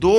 2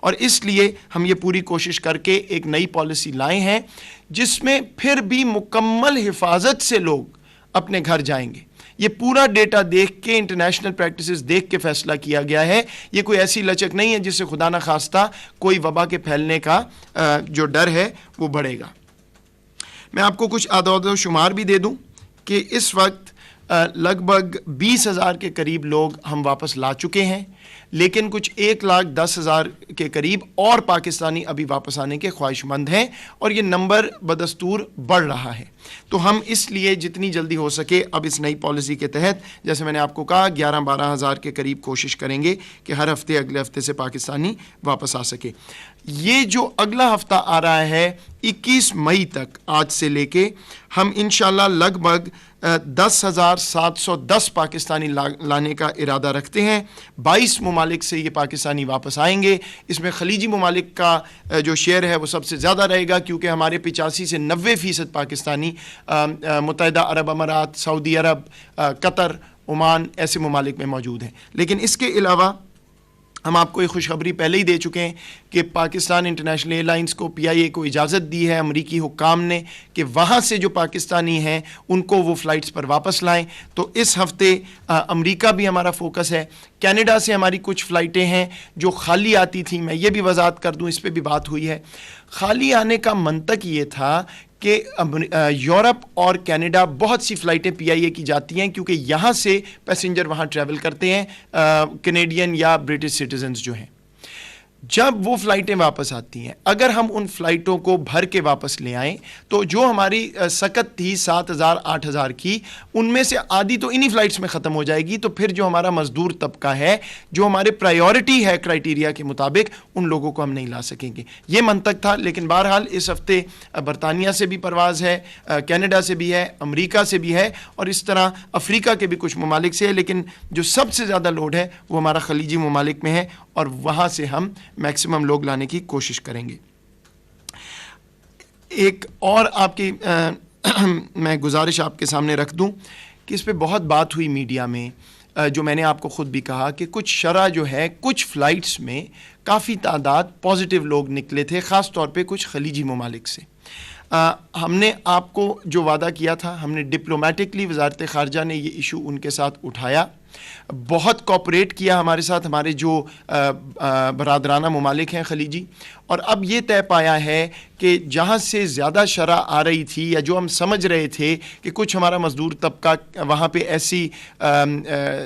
اور اس لیے ہم یہ پوری کوشش کر کے ایک نئی پالیسی لائے ہیں جس میں پھر بھی مکمل حفاظت سے لوگ اپنے گھر جائیں گے. یہ پورا ڈیٹا دیکھ کے انٹرنیشنل پریکٹسز دیکھ کے فیصلہ کیا گیا ہے. یہ کوئی ایسی لچک نہیں ہے جس سے خدا نہ خواستہ کوئی وبا کے پھیلنے کا جو ڈر ہے وہ بڑھے گا. میں آپ کو کچھ اعداد و شمار بھی دے دوں کہ اس وقت لگ بھگ 20,000 کے قریب لوگ ہم واپس لا چکے ہیں, لیکن کچھ 1,10,000 کے قریب اور پاکستانی ابھی واپس آنے کے خواہش مند ہیں, اور یہ نمبر بدستور بڑھ رہا ہے. تو ہم اس لیے جتنی جلدی ہو سکے اب اس نئی پالیسی کے تحت, جیسے میں نے آپ کو کہا, 11-12 ہزار کے قریب کوشش کریں گے کہ ہر ہفتے اگلے ہفتے سے پاکستانی واپس آ سکے. یہ جو اگلا ہفتہ آ رہا ہے 21 مئی تک, آج سے لے کے, ہم انشاءاللہ لگ بھگ 10,710 پاکستانی لانے کا ارادہ رکھتے ہیں. 22 ممالک سے یہ پاکستانی واپس آئیں گے. اس میں خلیجی ممالک کا جو شیئر ہے وہ سب سے زیادہ رہے گا, کیونکہ ہمارے 85 سے 90% پاکستانی متحدہ عرب امارات, سعودی عرب, قطر, عمان ایسے ممالک میں موجود ہیں. لیکن اس کے علاوہ ہم آپ کو یہ خوشخبری پہلے ہی دے چکے ہیں کہ پاکستان انٹرنیشنل ایئر لائنس کو PIA کو اجازت دی ہے امریکی حکام نے کہ وہاں سے جو پاکستانی ہیں ان کو وہ فلائٹس پر واپس لائیں. تو اس ہفتے امریکہ بھی ہمارا فوکس ہے. کینیڈا سے ہماری کچھ فلائٹیں ہیں جو خالی آتی تھیں, میں یہ بھی وضاحت کر دوں, اس پہ بھی بات ہوئی ہے. خالی آنے کا منطق یہ تھا کہ یورپ اور کینیڈا بہت سی فلائٹیں PIA کی جاتی ہیں کیونکہ یہاں سے پیسنجر وہاں ٹریول کرتے ہیں, کینیڈین یا برٹش سٹیزنز جو ہیں. جب وہ فلائٹیں واپس آتی ہیں, اگر ہم ان فلائٹوں کو بھر کے واپس لے آئیں تو جو ہماری سکت تھی 7,000-8,000 کی, ان میں سے آدھی تو انہی فلائٹس میں ختم ہو جائے گی. تو پھر جو ہمارا مزدور طبقہ ہے, جو ہمارے پرائیورٹی ہے کرائٹیریا کے مطابق, ان لوگوں کو ہم نہیں لا سکیں گے. یہ منطق تھا. لیکن بہرحال اس ہفتے برطانیہ سے بھی پرواز ہے, کینیڈا سے بھی ہے, امریکہ سے بھی ہے, اور اس طرح افریقہ کے بھی کچھ ممالک سے ہے. لیکن جو سب سے زیادہ لوڈ ہے وہ ہمارا خلیجی ممالک میں ہے, اور وہاں سے ہم میکسیمم لوگ لانے کی کوشش کریں گے. ایک اور آپ کی میں گزارش آپ کے سامنے رکھ دوں کہ اس پہ بہت بات ہوئی میڈیا میں, جو میں نے آپ کو خود بھی کہا کہ کچھ شرح جو ہے کچھ فلائٹس میں کافی تعداد پازیٹیو لوگ نکلے تھے, خاص طور پہ کچھ خلیجی ممالک سے. ہم نے آپ کو جو وعدہ کیا تھا, ہم نے ڈپلومیٹکلی وزارت خارجہ نے یہ ایشو ان کے ساتھ اٹھایا, بہت کوپریٹ کیا ہمارے ساتھ ہمارے جو برادرانہ ممالک ہیں خلیجی. اور اب یہ طے پایا ہے کہ جہاں سے زیادہ شرح آ رہی تھی, یا جو ہم سمجھ رہے تھے کہ کچھ ہمارا مزدور طبقہ وہاں پہ ایسی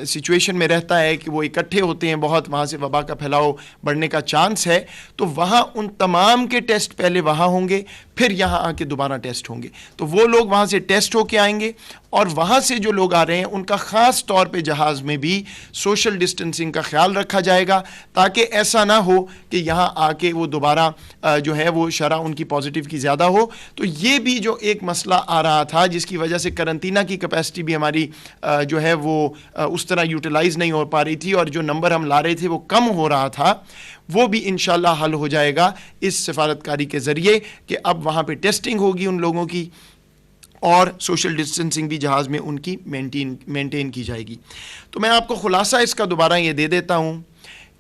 سچویشن میں رہتا ہے کہ وہ اکٹھے ہوتے ہیں بہت, وہاں سے وبا کا پھیلاؤ بڑھنے کا چانس ہے, تو وہاں ان تمام کے ٹیسٹ پہلے وہاں ہوں گے, پھر یہاں آ کے دوبارہ ٹیسٹ ہوں گے. تو وہ لوگ وہاں سے ٹیسٹ ہو کے آئیں گے, اور وہاں سے جو لوگ آ رہے ہیں ان کا خاص طور پہ جہاز میں بھی سوشل ڈسٹنسنگ کا خیال رکھا جائے گا, تاکہ ایسا نہ ہو کہ یہاں آ کے وہ دوبارہ جو ہے وہ شرح ان کی پازیٹیو کی زیادہ ہو. تو یہ بھی جو ایک مسئلہ آ رہا تھا, جس کی وجہ سے کرنٹینہ کی کیپیسٹی بھی ہماری جو ہے وہ اس طرح یوٹیلائز نہیں ہو پا رہی تھی, اور جو نمبر ہم لا رہے تھے وہ کم ہو رہا تھا, وہ بھی انشاءاللہ حل ہو جائے گا اس سفارتکاری کے ذریعے کہ اب وہاں پہ ٹیسٹنگ ہوگی ان لوگوں کی, اور سوشل ڈسٹنسنگ بھی جہاز میں ان کی مینٹین کی جائے گی. تو میں آپ کو خلاصہ اس کا دوبارہ یہ دے دیتا ہوں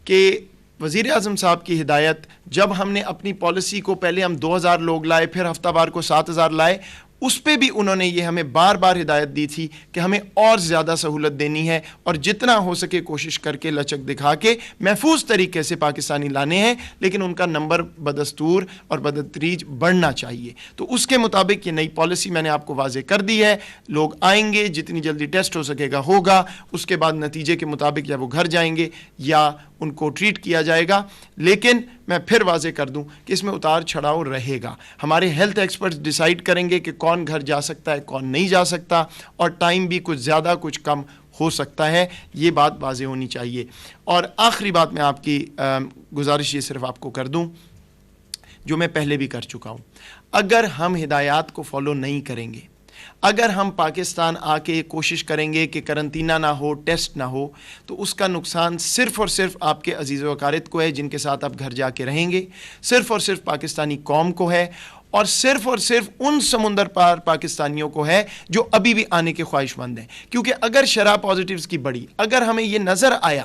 کہ وزیر اعظم صاحب کی ہدایت, جب ہم نے اپنی پالیسی کو پہلے ہم 2,000 لوگ لائے, پھر ہفتہ وار کو 7,000 لائے, اس پہ بھی انہوں نے یہ ہمیں بار بار ہدایت دی تھی کہ ہمیں اور زیادہ سہولت دینی ہے, اور جتنا ہو سکے کوشش کر کے لچک دکھا کے محفوظ طریقے سے پاکستانی لانے ہیں, لیکن ان کا نمبر بدستور اور بدتدریج بڑھنا چاہیے. تو اس کے مطابق یہ نئی پالیسی میں نے آپ کو واضح کر دی ہے. لوگ آئیں گے, جتنی جلدی ٹیسٹ ہو سکے گا ہوگا, اس کے بعد نتیجے کے مطابق یا وہ گھر جائیں گے یا ان کو ٹریٹ کیا جائے گا. لیکن میں پھر واضح کر دوں کہ اس میں اتار چڑھاؤ رہے گا. ہمارے ہیلتھ ایکسپرٹس ڈیسائیڈ کریں گے کہ کون گھر جا سکتا ہے, کون نہیں جا سکتا, اور ٹائم بھی کچھ زیادہ کچھ کم ہو سکتا ہے. یہ بات واضح ہونی چاہیے. اور آخری بات میں آپ کی گزارش یہ صرف آپ کو کر دوں, جو میں پہلے بھی کر چکا ہوں, اگر ہم ہدایات کو فالو نہیں کریں گے, اگر ہم پاکستان آ کے کوشش کریں گے کہ کرنٹینہ نہ ہو, ٹیسٹ نہ ہو, تو اس کا نقصان صرف اور صرف آپ کے عزیز و اقارب کو ہے جن کے ساتھ آپ گھر جا کے رہیں گے, صرف اور صرف پاکستانی قوم کو ہے, اور صرف ان سمندر پار پاکستانیوں کو ہے جو ابھی بھی آنے کے خواہش مند ہیں. کیونکہ اگر شرح پازیٹیوز کی بڑھی, اگر ہمیں یہ نظر آیا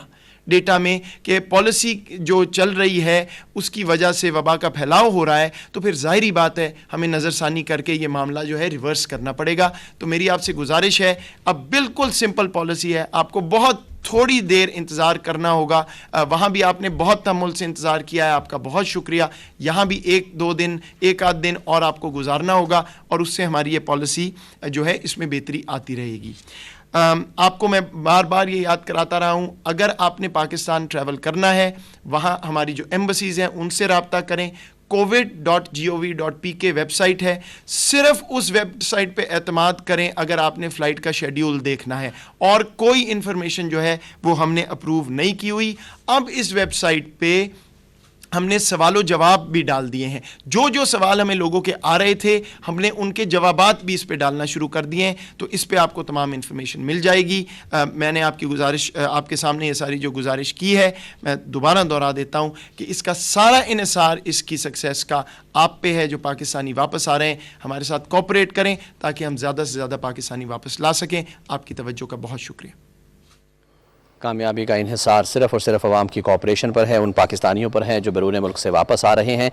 ڈیٹا میں کہ پالیسی جو چل رہی ہے اس کی وجہ سے وبا کا پھیلاؤ ہو رہا ہے، تو پھر ظاہری بات ہے ہمیں نظر ثانی کر کے یہ معاملہ جو ہے ریورس کرنا پڑے گا. تو میری آپ سے گزارش ہے، اب بالکل سمپل پالیسی ہے، آپ کو بہت تھوڑی دیر انتظار کرنا ہوگا. وہاں بھی آپ نے بہت تحمل سے انتظار کیا ہے، آپ کا بہت شکریہ. یہاں بھی ایک آدھ دن اور آپ کو گزارنا ہوگا، اور اس سے ہماری یہ پالیسی جو ہے اس میں بہتری آتی رہے گی. آپ کو میں بار بار یہ یاد کراتا رہا ہوں، اگر آپ نے پاکستان ٹریول کرنا ہے، وہاں ہماری جو ایمبسیز ہیں ان سے رابطہ کریں. covid.gov.pk ویب سائٹ ہے، صرف اس ویب سائٹ پہ اعتماد کریں اگر آپ نے فلائٹ کا شیڈیول دیکھنا ہے، اور کوئی انفارمیشن جو ہے وہ ہم نے اپروو نہیں کی ہوئی. اب اس ویب سائٹ پہ ہم نے سوال و جواب بھی ڈال دیے ہیں. جو سوال ہمیں لوگوں کے آ رہے تھے ہم نے ان کے جوابات بھی اس پہ ڈالنا شروع کر دیے ہیں، تو اس پہ آپ کو تمام انفارمیشن مل جائے گی. میں نے آپ کے سامنے یہ ساری جو گزارش کی ہے میں دوبارہ دہرا دیتا ہوں کہ اس کا سارا انحصار اس کی سکسیس کا آپ پہ ہے. جو پاکستانی واپس آ رہے ہیں ہمارے ساتھ کوپریٹ کریں تاکہ ہم زیادہ سے زیادہ پاکستانی واپس لا سکیں. آپ کی توجہ کا بہت شکریہ. کامیابی کا انحصار صرف اور صرف عوام کی کوآپریشن پر ہے، ان پاکستانیوں پر ہے جو بیرون ملک سے واپس آ رہے ہیں.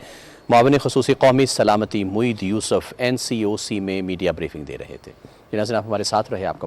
معاون خصوصی قومی سلامتی معید یوسف NCOC میں میڈیا بریفنگ دے رہے تھے. ناظرین آپ ہمارے ساتھ رہے، آپ کا